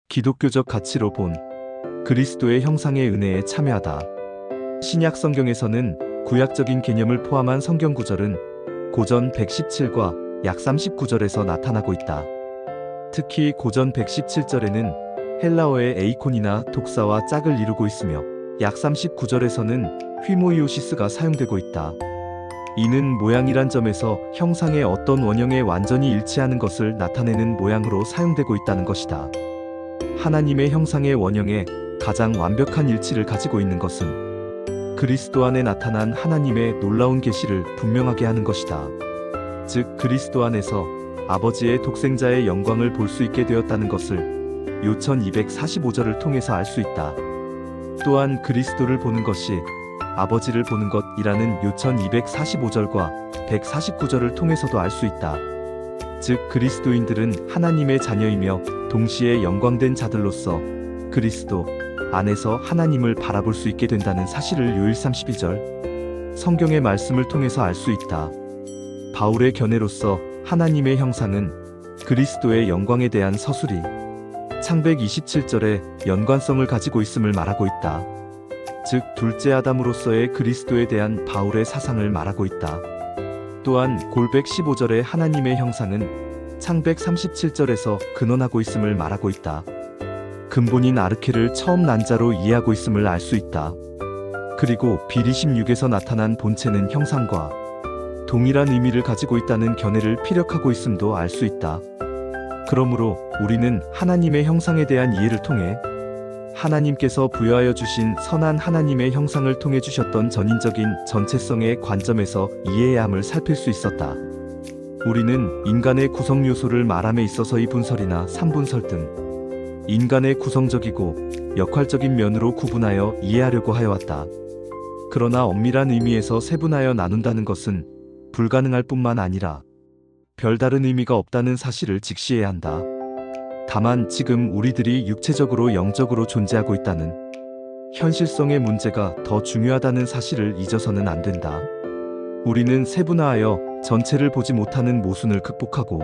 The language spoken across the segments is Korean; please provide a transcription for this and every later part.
기독교적 가치로 본 그리스도의 형상의 은혜에 참여하다. 신약 성경에서는 구약적인 개념을 포함한 성경 구절은 고전 117과 약 39절에서 나타나고 있다. 특히 고전 117절에는 헬라어의 에이콘이나 독사와 짝을 이루고 있으며 약 39절에서는 휘모이오시스가 사용되고 있다. 이는 모양이란 점에서 형상의 어떤 원형에 완전히 일치하는 것을 나타내는 모양으로 사용되고 있다는 것이다. 하나님의 형상의 원형에 가장 완벽한 일치를 가지고 있는 것은 그리스도 안에 나타난 하나님의 놀라운 계시를 분명하게 하는 것이다. 즉 그리스도 안에서 아버지의 독생자의 영광을 볼 수 있게 되었다는 것을 요천 245절을 통해서 알 수 있다. 또한 그리스도를 보는 것이 아버지를 보는 것이라는 요천 245절과 149절을 통해서도 알 수 있다. 즉 그리스도인들은 하나님의 자녀이며 동시에 영광된 자들로서 그리스도 안에서 하나님을 바라볼 수 있게 된다는 사실을 요일 32절 성경의 말씀을 통해서 알 수 있다. 바울의 견해로서 하나님의 형상은 그리스도의 영광에 대한 서술이 창 127절에 연관성을 가지고 있음을 말하고 있다. 즉 둘째 아담으로서의 그리스도에 대한 바울의 사상을 말하고 있다. 또한 골 115절의 하나님의 형상은 창 137절에서 근원하고 있음을 말하고 있다. 근본인 아르케를 처음 난자로 이해하고 있음을 알 수 있다. 그리고 빌 26에서 나타난 본체는 형상과 동일한 의미를 가지고 있다는 견해를 피력하고 있음도 알 수 있다. 그러므로 우리는 하나님의 형상에 대한 이해를 통해 하나님께서 부여하여 주신 선한 하나님의 형상을 통해 주셨던 전인적인 전체성의 관점에서 이해해야 함을 살필 수 있었다. 우리는 인간의 구성 요소를 말함에 있어서의 분설이나 3분설 등 인간의 구성적이고 역할적인 면으로 구분하여 이해하려고 하여왔다. 그러나 엄밀한 의미에서 세분하여 나눈다는 것은 불가능할 뿐만 아니라 별다른 의미가 없다는 사실을 직시해야 한다. 다만 지금 우리들이 육체적으로 영적으로 존재하고 있다는 현실성의 문제가 더 중요하다는 사실을 잊어서는 안 된다. 우리는 세분화하여 전체를 보지 못하는 모순을 극복하고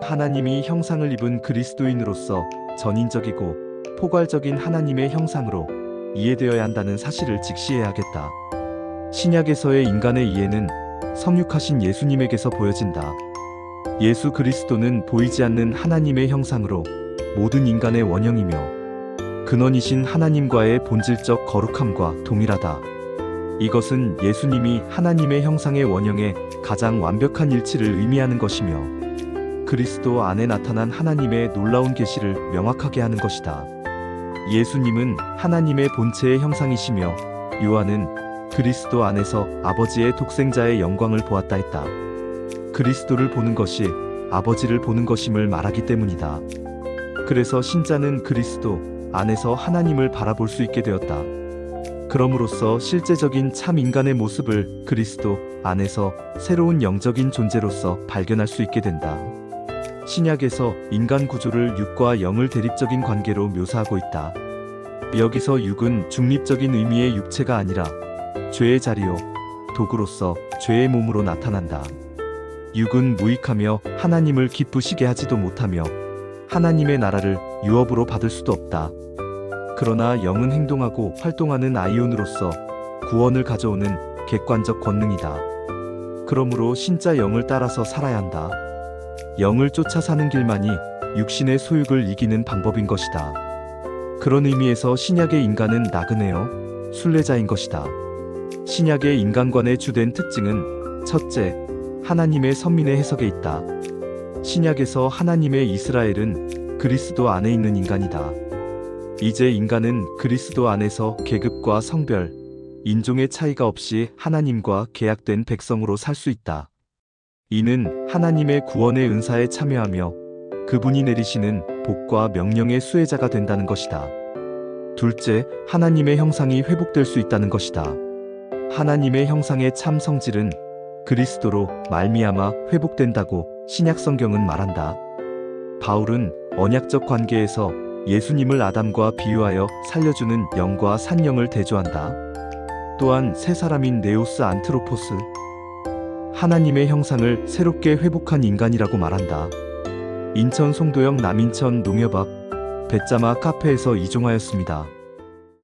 하나님이 형상을 입은 그리스도인으로서 전인적이고 포괄적인 하나님의 형상으로 이해되어야 한다는 사실을 직시해야겠다. 신약에서의 인간의 이해는 성육하신 예수님에게서 보여진다. 예수 그리스도는 보이지 않는 하나님의 형상으로 모든 인간의 원형이며 근원이신 하나님과의 본질적 거룩함과 동일하다. 이것은 예수님이 하나님의 형상의 원형에 가장 완벽한 일치를 의미하는 것이며 그리스도 안에 나타난 하나님의 놀라운 계시를 명확하게 하는 것이다. 예수님은 하나님의 본체의 형상이시며 요한은 그리스도 안에서 아버지의 독생자의 영광을 보았다 했다. 그리스도를 보는 것이 아버지를 보는 것임을 말하기 때문이다. 그래서 신자는 그리스도 안에서 하나님을 바라볼 수 있게 되었다. 그럼으로써 실제적인 참 인간의 모습을 그리스도 안에서 새로운 영적인 존재로서 발견할 수 있게 된다. 신약에서 인간 구조를 육과 영을 대립적인 관계로 묘사하고 있다. 여기서 육은 중립적인 의미의 육체가 아니라 죄의 자리요, 도구로서 죄의 몸으로 나타난다. 육은 무익하며 하나님을 기쁘시게 하지도 못하며 하나님의 나라를 유업으로 받을 수도 없다. 그러나 영은 행동하고 활동하는 아이온으로서 구원을 가져오는 객관적 권능이다. 그러므로 신자 영을 따라서 살아야 한다. 영을 쫓아 사는 길만이 육신의 소욕을 이기는 방법인 것이다. 그런 의미에서 신약의 인간은 나그네요, 순례자인 것이다. 신약의 인간관의 주된 특징은 첫째, 하나님의 선민의 해석에 있다. 신약에서 하나님의 이스라엘은 그리스도 안에 있는 인간이다. 이제 인간은 그리스도 안에서 계급과 성별, 인종의 차이가 없이 하나님과 계약된 백성으로 살 수 있다. 이는 하나님의 구원의 은사에 참여하며 그분이 내리시는 복과 명령의 수혜자가 된다는 것이다. 둘째, 하나님의 형상이 회복될 수 있다는 것이다. 하나님의 형상의 참 성질은 그리스도로 말미암아 회복된다고 신약 성경은 말한다. 바울은 언약적 관계에서 예수님을 아담과 비유하여 살려주는 영과 산영을 대조한다. 또한 새 사람인 네오스 안트로포스, 하나님의 형상을 새롭게 회복한 인간이라고 말한다. 인천 송도역 남인천 농협 앞 뱃자마 카페에서 이종하였습니다.